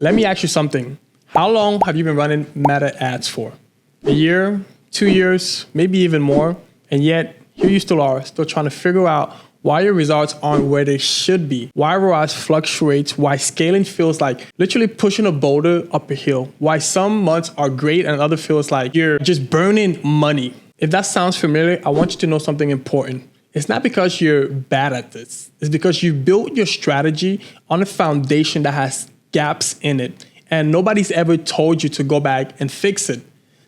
Let me ask you something. How long have you been running Meta ads for? A year, 2 years, maybe even more. And yet, here you still are, still trying to figure out why your results aren't where they should be, why ROAS fluctuates, why scaling feels like literally pushing a boulder up a hill, why some months are great and other feels like you're just burning money. If that sounds familiar, I want you to know something important. It's not because you're bad at this. It's because you built your strategy on a foundation that has gaps in it, and nobody's ever told you to go back and fix it.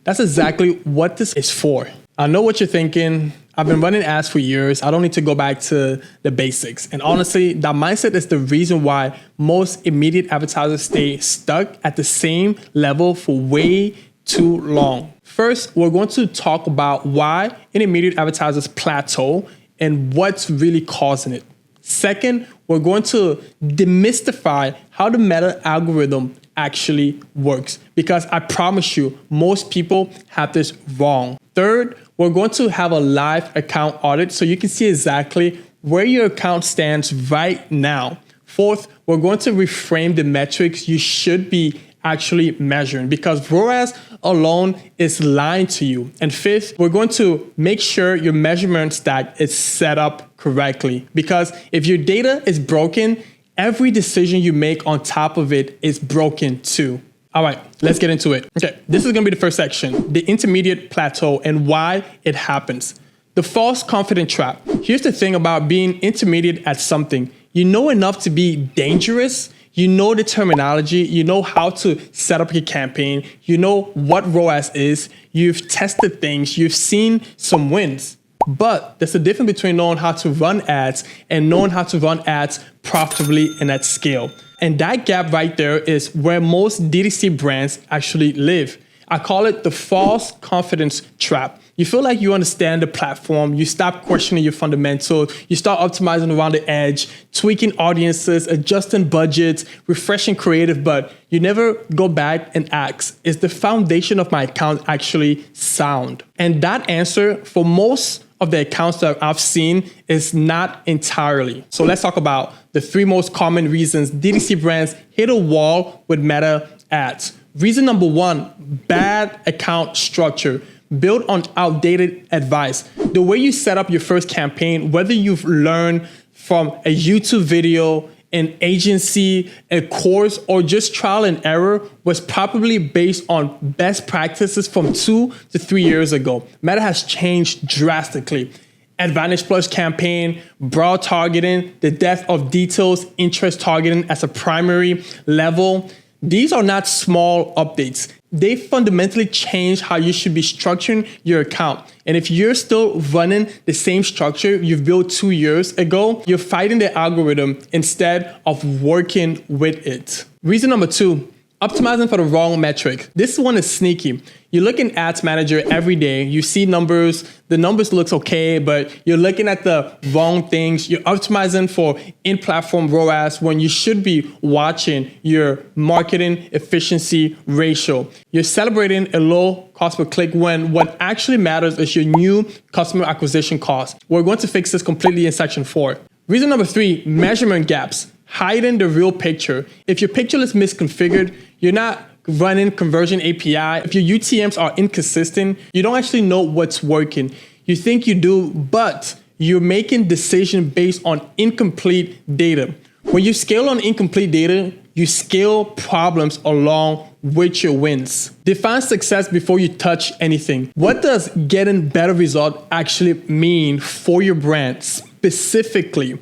That's exactly what this is for. I know what you're thinking. I've been running ads for years. I don't need to go back to the basics. And honestly, that mindset is the reason why most immediate advertisers stay stuck at the same level for way too long. First, we're going to talk about why intermediate advertisers plateau and what's really causing it. Second, we're going to demystify how the Meta algorithm actually works, because I promise you, most people have this wrong. Third, we're going to have a live account audit so you can see exactly where your account stands right now. Fourth, we're going to reframe the metrics you should be actually measuring, because ROAS alone is lying to you. And fifth, we're going to make sure your measurement stack is set up correctly, because if your data is broken, every decision you make on top of it is broken too. All right, let's get into it. Okay, this is gonna be the first section, the intermediate plateau and why it happens. The false confidence trap. Here's the thing about being intermediate at something. You know enough to be dangerous. You know the terminology, you know how to set up your campaign, you know what ROAS is, you've tested things, you've seen some wins. But there's a difference between knowing how to run ads and knowing how to run ads profitably and at scale. And that gap right there is where most DTC brands actually live. I call it the false confidence trap. You feel like you understand the platform, you stop questioning your fundamentals, you start optimizing around the edge, tweaking audiences, adjusting budgets, refreshing creative, but you never go back and ask, is the foundation of my account actually sound? And that answer for most of the accounts that I've seen is not entirely. So let's talk about the 3 most common reasons DTC brands hit a wall with Meta ads. Reason number 1, bad account structure. Built on outdated advice. The way you set up your first campaign, whether you've learned from a YouTube video, an agency, a course, or just trial and error, was probably based on best practices from 2 to 3 years ago. Meta has changed drastically. Advantage Plus campaign, broad targeting, the depth of details, interest targeting as a primary level. These are not small updates. They fundamentally change how you should be structuring your account. And if you're still running the same structure you've built 2 years ago, you're fighting the algorithm instead of working with it. Reason number 2, optimizing for the wrong metric. This one is sneaky. You look in Ads Manager every day, you see numbers, the numbers looks okay, but you're looking at the wrong things. You're optimizing for in-platform ROAS when you should be watching your marketing efficiency ratio. You're celebrating a low cost per click when what actually matters is your new customer acquisition cost. We're going to fix this completely in section 4. Reason number 3, measurement gaps. Hiding the real picture. If your picture is misconfigured, you're not running conversion API. If your UTMs are inconsistent, you don't actually know what's working. You think you do, but you're making decisions based on incomplete data. When you scale on incomplete data, you scale problems along with your wins. Define success before you touch anything. What does getting better result actually mean for your brand specifically?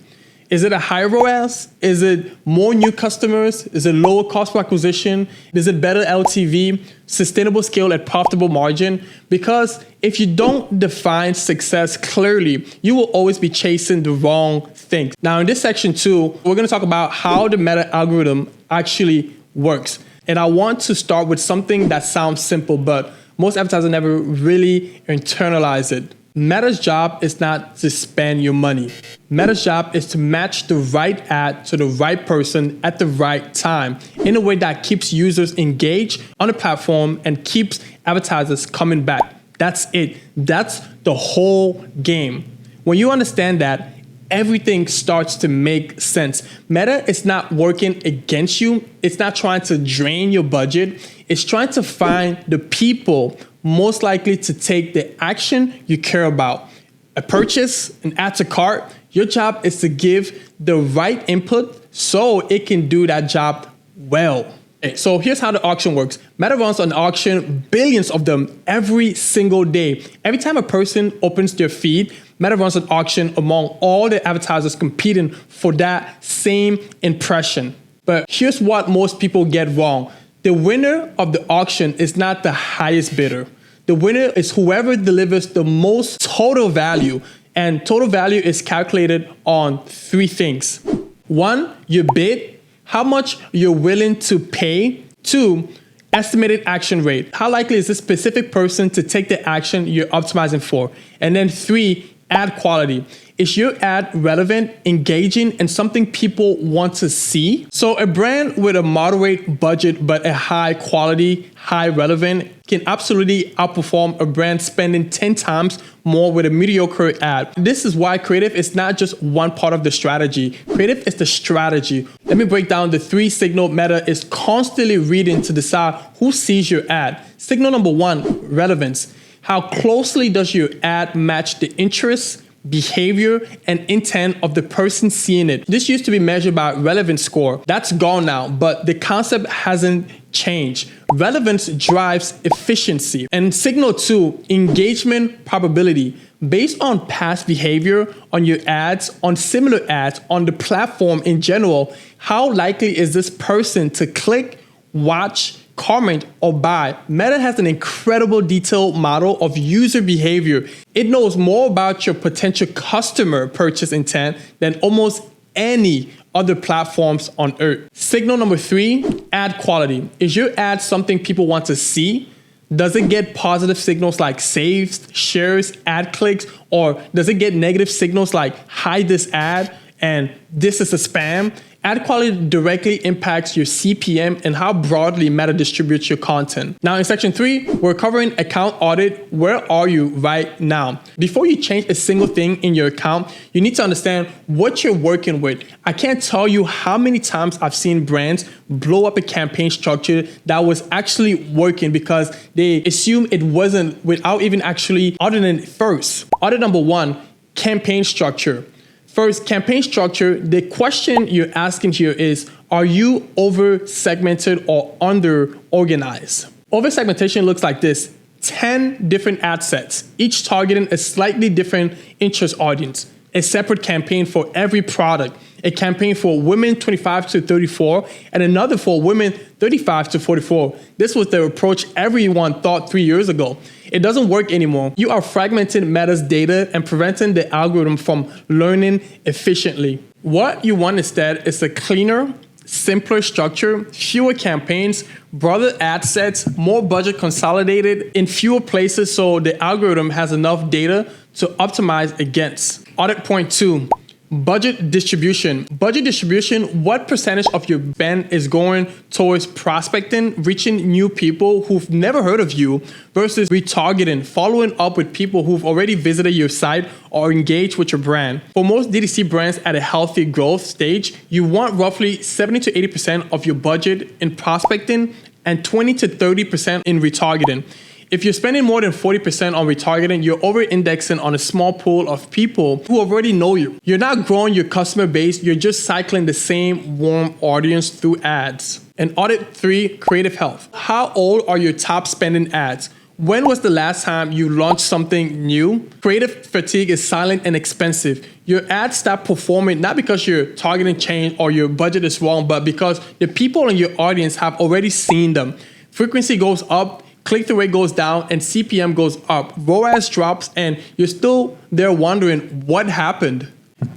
Is it a higher ROAS? Is it more new customers? Is it lower cost per acquisition? Is it better LTV? Sustainable scale at profitable margin? Because if you don't define success clearly, you will always be chasing the wrong things. Now in this section 2, we're gonna talk about how the Meta algorithm actually works. And I want to start with something that sounds simple, but most advertisers never really internalize it. Meta's job is not to spend your money. Meta's job is to match the right ad to the right person at the right time in a way that keeps users engaged on the platform and keeps advertisers coming back. That's it. That's the whole game. When you understand that, everything starts to make sense. Meta is not working against you. It's not trying to drain your budget. It's trying to find the people most likely to take the action you care about. A purchase, an add to cart. Your job is to give the right input so it can do that job well. Okay, so here's how the auction works. Meta runs an auction, billions of them every single day. Every time a person opens their feed, Meta runs an auction among all the advertisers competing for that same impression. But here's what most people get wrong. The winner of the auction is not the highest bidder. The winner is whoever delivers the most total value. And total value is calculated on three things. One, your bid, how much you're willing to pay. Two, estimated action rate. How likely is this specific person to take the action you're optimizing for? And then three, ad quality. Is your ad relevant, engaging, and something people want to see? So a brand with a moderate budget but a high quality, high relevant can absolutely outperform a brand spending 10 times more with a mediocre ad. This is why creative is not just one part of the strategy. Creative is the strategy. Let me break down the three signals Meta is constantly reading to decide who sees your ad. Signal number one, relevance. How closely does your ad match the interests, behavior, and intent of the person seeing it? This used to be measured by relevance score. That's gone now, but the concept hasn't changed. Relevance drives efficiency. And signal two, engagement probability. Based on past behavior, on your ads, on similar ads, on the platform in general, how likely is this person to click, watch, comment, or buy? Meta has an incredible detailed model of user behavior. It knows more about your potential customer purchase intent than almost any other platforms on earth. Signal number three, ad quality. Is your ad something people want to see? Does it get positive signals like saves, shares, ad clicks, or does it get negative signals like hide this ad and this is a spam? Ad quality directly impacts your CPM and how broadly Meta distributes your content. Now in section 3, we're covering account audit. Where are you right now? Before you change a single thing in your account, you need to understand what you're working with. I can't tell you how many times I've seen brands blow up a campaign structure that was actually working because they assume it wasn't without even actually auditing it first. Audit number one, campaign structure. First, campaign structure, the question you're asking here is, are you over-segmented or under-organized? Over-segmentation looks like this: 10 different ad sets, each targeting a slightly different interest audience, a separate campaign for every product, a campaign for women 25 to 34, and another for women 35 to 44. This was the approach everyone thought 3 years ago. It doesn't work anymore. You are fragmenting Meta's data and preventing the algorithm from learning efficiently. What you want instead is a cleaner, simpler structure, fewer campaigns, broader ad sets, more budget consolidated in fewer places so the algorithm has enough data to optimize against. Audit point 2. Budget distribution. Budget distribution, what percentage of your spend is going towards prospecting, reaching new people who've never heard of you, versus retargeting, following up with people who've already visited your site or engaged with your brand. For most DTC brands at a healthy growth stage, you want roughly 70 to 80% of your budget in prospecting and 20 to 30% in retargeting. If you're spending more than 40% on retargeting, you're over-indexing on a small pool of people who already know you. You're not growing your customer base, you're just cycling the same warm audience through ads. And audit 3, creative health. How old are your top spending ads? When was the last time you launched something new? Creative fatigue is silent and expensive. Your ads stop performing not because your targeting changed or your budget is wrong, but because the people in your audience have already seen them. Frequency goes up, click-through rate goes down, and CPM goes up. ROAS drops, and you're still there wondering what happened.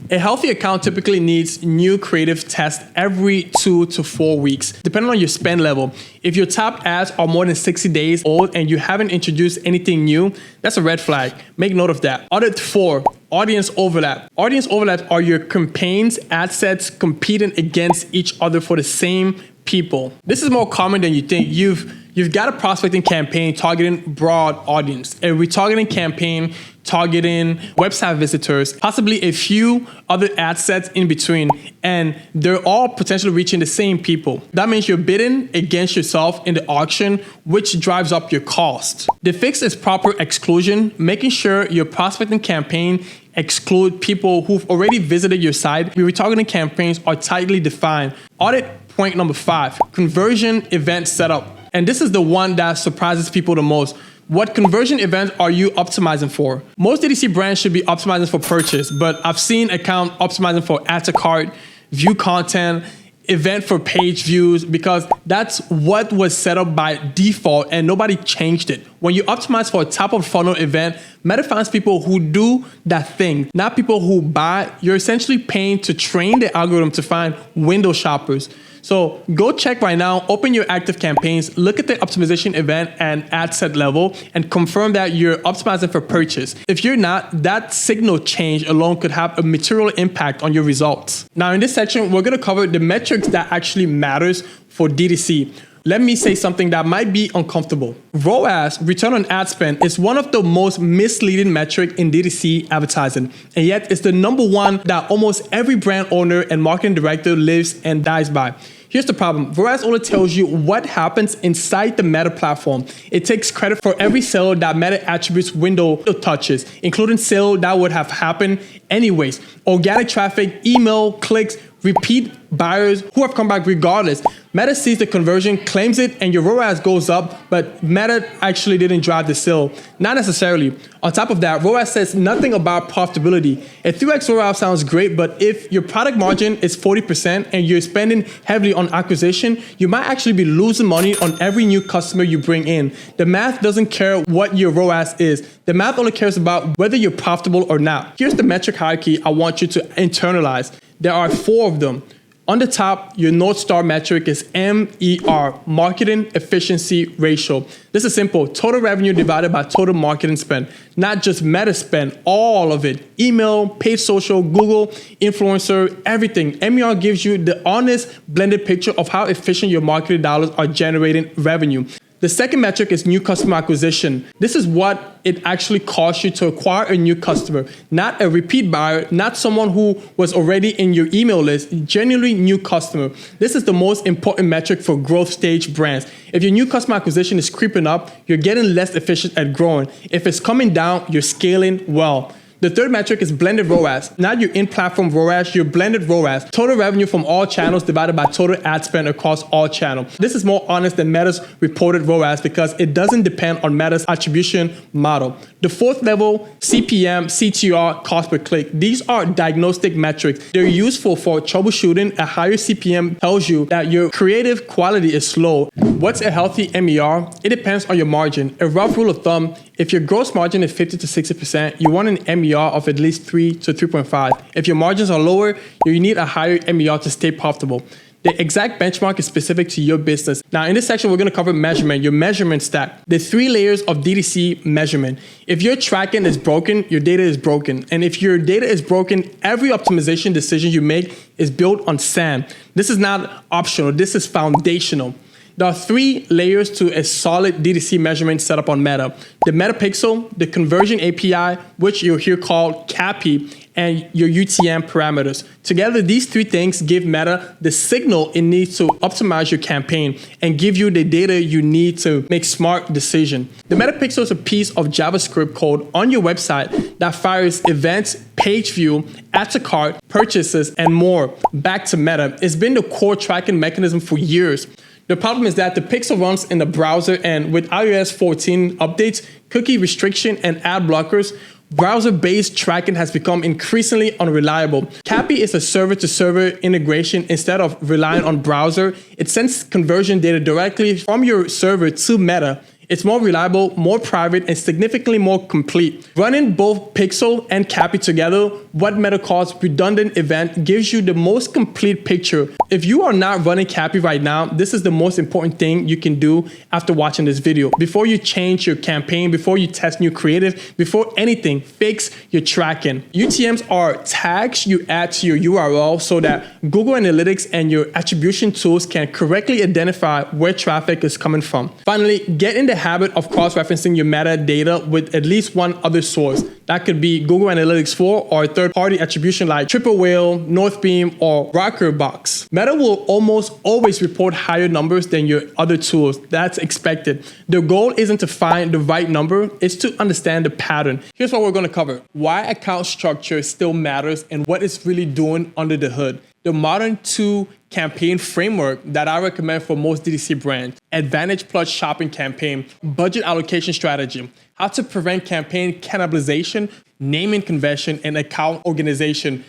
A healthy account typically needs new creative tests every 2 to 4 weeks, depending on your spend level. If your top ads are more than 60 days old and you haven't introduced anything new, that's a red flag. Make note of that. Audit 4, audience overlap. Audience overlaps are your campaigns, ad sets competing against each other for the same people. This is more common than you think. You've got a prospecting campaign targeting broad audience, a retargeting campaign targeting website visitors, possibly a few other ad sets in between, and they're all potentially reaching the same people. That means you're bidding against yourself in the auction, which drives up your cost. The fix is proper exclusion, making sure your prospecting campaign exclude people who've already visited your site. Your retargeting campaigns are tightly defined. Audit point number 5, conversion event setup. And this is the one that surprises people the most. What conversion events are you optimizing for? Most DTC brands should be optimizing for purchase, but I've seen accounts optimizing for add to cart, view content, event for page views, because that's what was set up by default and nobody changed it. When you optimize for a top of funnel event, Meta finds people who do that thing, not people who buy. You're essentially paying to train the algorithm to find window shoppers. So go check right now, open your active campaigns, look at the optimization event and ad set level, and confirm that you're optimizing for purchase. If you're not, that signal change alone could have a material impact on your results. Now in this section, we're gonna cover the metrics that actually matters for DTC. Let me say something that might be uncomfortable. ROAS, return on ad spend, is one of the most misleading metric in DTC advertising. And yet it's the number one that almost every brand owner and marketing director lives and dies by. Here's the problem. ROAS only tells you what happens inside the Meta platform. It takes credit for every sale that Meta attributes window touches, including sale that would have happened anyways. Organic traffic, email, clicks, repeat buyers who have come back regardless. Meta sees the conversion, claims it, and your ROAS goes up, but Meta actually didn't drive the sale. Not necessarily. On top of that, ROAS says nothing about profitability. A 3x ROAS sounds great, but if your product margin is 40% and you're spending heavily on acquisition, you might actually be losing money on every new customer you bring in. The math doesn't care what your ROAS is. The math only cares about whether you're profitable or not. Here's the metric hierarchy I want you to internalize. There are 4 of them. On the top, your North Star metric is MER, Marketing Efficiency Ratio. This is simple, total revenue divided by total marketing spend, not just Meta spend, all of it. Email, paid social, Google, influencer, everything. MER gives you the honest blended picture of how efficient your marketing dollars are generating revenue. The second metric is new customer acquisition. This is what it actually costs you to acquire a new customer, not a repeat buyer, not someone who was already in your email list, genuinely new customer. This is the most important metric for growth stage brands. If your new customer acquisition is creeping up, you're getting less efficient at growing. If it's coming down, you're scaling well. The third metric is blended ROAS. Not your in-platform ROAS, your blended ROAS. Total revenue from all channels divided by total ad spend across all channels. This is more honest than Meta's reported ROAS because it doesn't depend on Meta's attribution model. The fourth level, CPM, CTR, cost per click. These are diagnostic metrics. They're useful for troubleshooting. A higher CPM tells you that your creative quality is low. What's a healthy MER? It depends on your margin. A rough rule of thumb, if your gross margin is 50 to 60%, you want an MER of at least 3 to 3.5. If your margins are lower, you need a higher MER to stay profitable. The exact benchmark is specific to your business. Now in this section, we're gonna cover measurement, your measurement stack. The 3 layers of DTC measurement. If your tracking is broken, your data is broken. And if your data is broken, every optimization decision you make is built on sand. This is not optional, this is foundational. There are 3 layers to a solid DTC measurement setup on Meta. The Meta Pixel, the conversion API, which you'll hear called CAPI, and your UTM parameters. Together, these 3 things give Meta the signal it needs to optimize your campaign and give you the data you need to make smart decisions. The Meta Pixel is a piece of JavaScript code on your website that fires events, page view, add to cart, purchases, and more back to Meta. It's been the core tracking mechanism for years. The problem is that the Pixel runs in the browser, and with iOS 14 updates, cookie restriction, and ad blockers, browser-based tracking has become increasingly unreliable. CAPI is a server-to-server integration. Instead of relying on browser, it sends conversion data directly from your server to Meta. It's more reliable, more private, and significantly more complete. Running both Pixel and CAPI together what Meta calls redundant event, gives you the most complete picture. If you are not running Cappy right now, this is the most important thing you can do after watching this video. Before you change your campaign, before you test new creative, before anything, fix your tracking. UTMs are tags you add to your URL so that Google Analytics and your attribution tools can correctly identify where traffic is coming from. Finally, get in the habit of cross-referencing your metadata with at least one other source. That could be Google Analytics 4 or a third-party attribution like Triple Whale, Northbeam, or Rockerbox. Meta will almost always report higher numbers than your other tools. That's expected. The goal isn't to find the right number, it's to understand the pattern. Here's what we're going to cover: why account structure still matters and what it's really doing under the hood. The modern 2 campaign framework that I recommend for most DTC brands: Advantage Plus shopping campaign, budget allocation strategy, how to prevent campaign cannibalization, naming convention, and account organization.